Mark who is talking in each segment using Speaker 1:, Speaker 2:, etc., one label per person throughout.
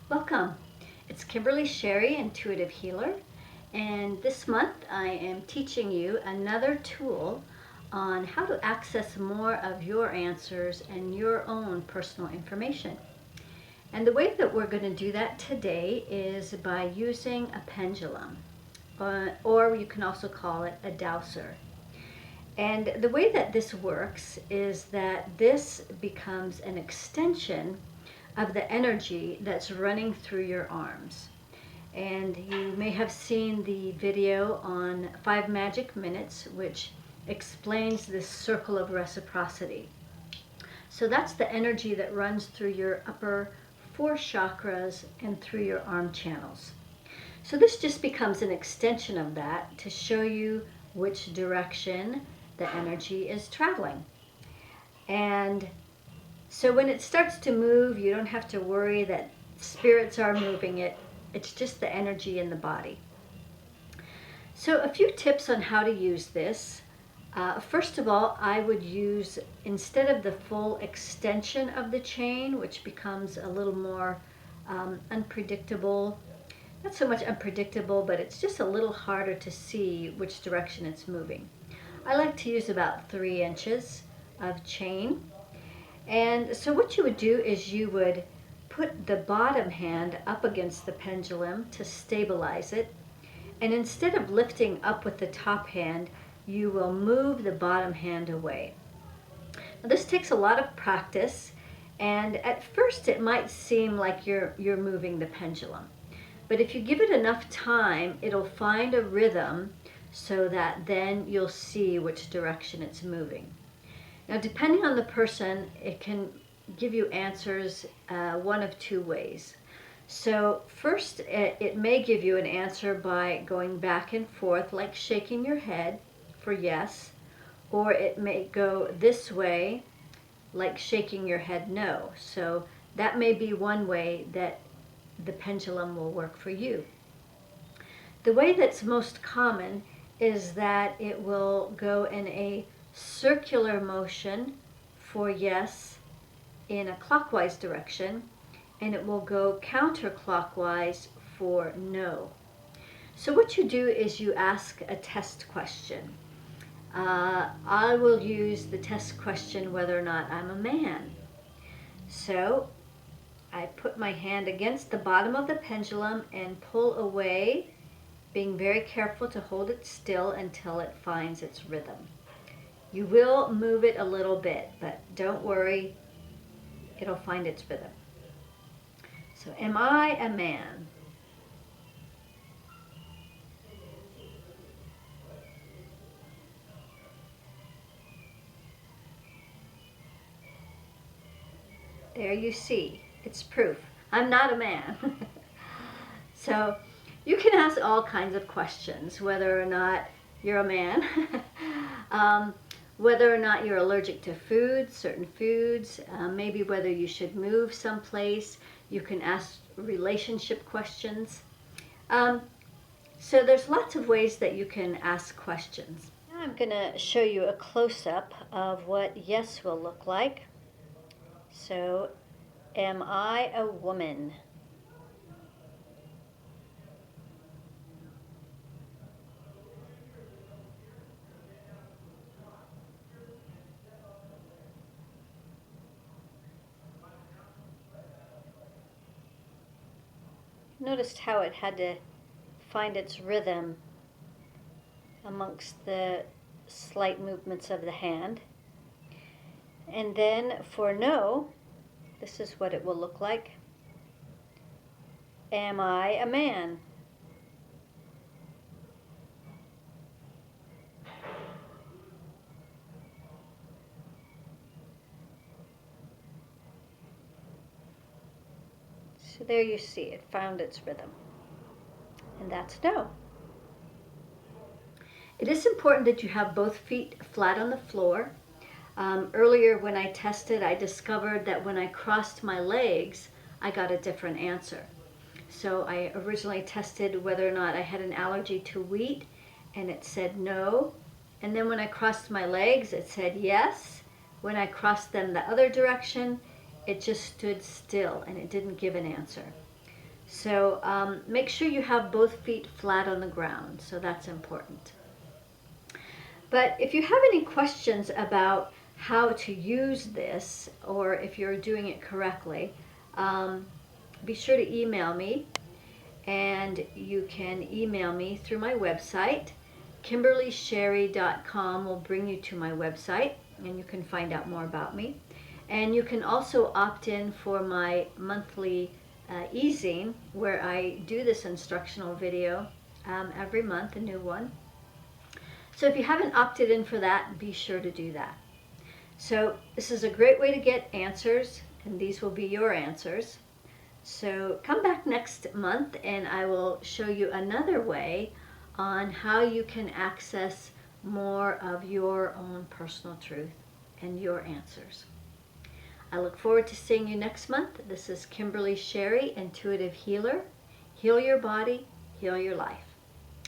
Speaker 1: Welcome. It's Kimberly Sherry, Intuitive Healer, and this month I am teaching you another tool on how to access more of your answers and your own personal information. And the way that we're going to do that today is by using a pendulum, or you can also call it a dowser. And the way that this works is that this becomes an extension of the energy that's running through your arms. And you may have seen the video on 5 Magic Minutes, which explains this circle of reciprocity. So that's the energy that runs through your upper 4 chakras and through your arm channels. So this just becomes an extension of that to show you which direction the energy is traveling. And so when it starts to move, you don't have to worry that spirits are moving it. It's just the energy in the body. So a few tips on how to use this. First of all, I would use, instead of the full extension of the chain, which becomes a little more unpredictable, not so much unpredictable, but it's just a little harder to see which direction it's moving. I like to use about 3 inches of chain. And so what you would do is you would put the bottom hand up against the pendulum to stabilize it. And instead of lifting up with the top hand, you will move the bottom hand away. Now, this takes a lot of practice, and at first it might seem like you're moving the pendulum. But if you give it enough time, it'll find a rhythm so that then you'll see which direction it's moving. Now, depending on the person, it can give you answers one of 2 ways. So first, it may give you an answer by going back and forth, like shaking your head for yes, or it may go this way, like shaking your head no. So that may be one way that the pendulum will work for you. The way that's most common is that it will go in a circular motion for yes in a clockwise direction, and it will go counterclockwise for no. So what you do is you ask a test question. I will use the test question whether or not I'm a man. So I put my hand against the bottom of the pendulum and pull away, being very careful to hold it still until it finds its rhythm. You will move it a little bit, but don't worry, it'll find its rhythm. So, am I a man? There you see, it's proof. I'm not a man. So, you can ask all kinds of questions, whether or not you're a man, whether or not you're allergic to foods, certain foods, maybe whether you should move someplace. You can ask relationship questions. So there's lots of ways that you can ask questions. Now I'm going to show you a close-up of what yes will look like. So, am I a woman? Noticed how it had to find its rhythm amongst the slight movements of the hand. And then for no, this is what it will look like. Am I a man? So there you see, it found its rhythm. And that's no. It is important that you have both feet flat on the floor. Earlier when I tested, I discovered that when I crossed my legs, I got a different answer. So I originally tested whether or not I had an allergy to wheat, and it said no. And then when I crossed my legs, it said yes. When I crossed them the other direction, it just stood still and it didn't give an answer. So make sure you have both feet flat on the ground. So that's important. But if you have any questions about how to use this, or if you're doing it correctly, be sure to email me. And you can email me through my website. KimberlySherry.com will bring you to my website, and you can find out more about me. And you can also opt in for my monthly e-zine, where I do this instructional video every month, a new one. So if you haven't opted in for that, be sure to do that. So this is a great way to get answers, and these will be your answers. So come back next month and I will show you another way on how you can access more of your own personal truth and your answers. I look forward to seeing you next month. This is Kimberly Sherry, Intuitive Healer. Heal your body, heal your life.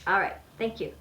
Speaker 1: All right, thank you.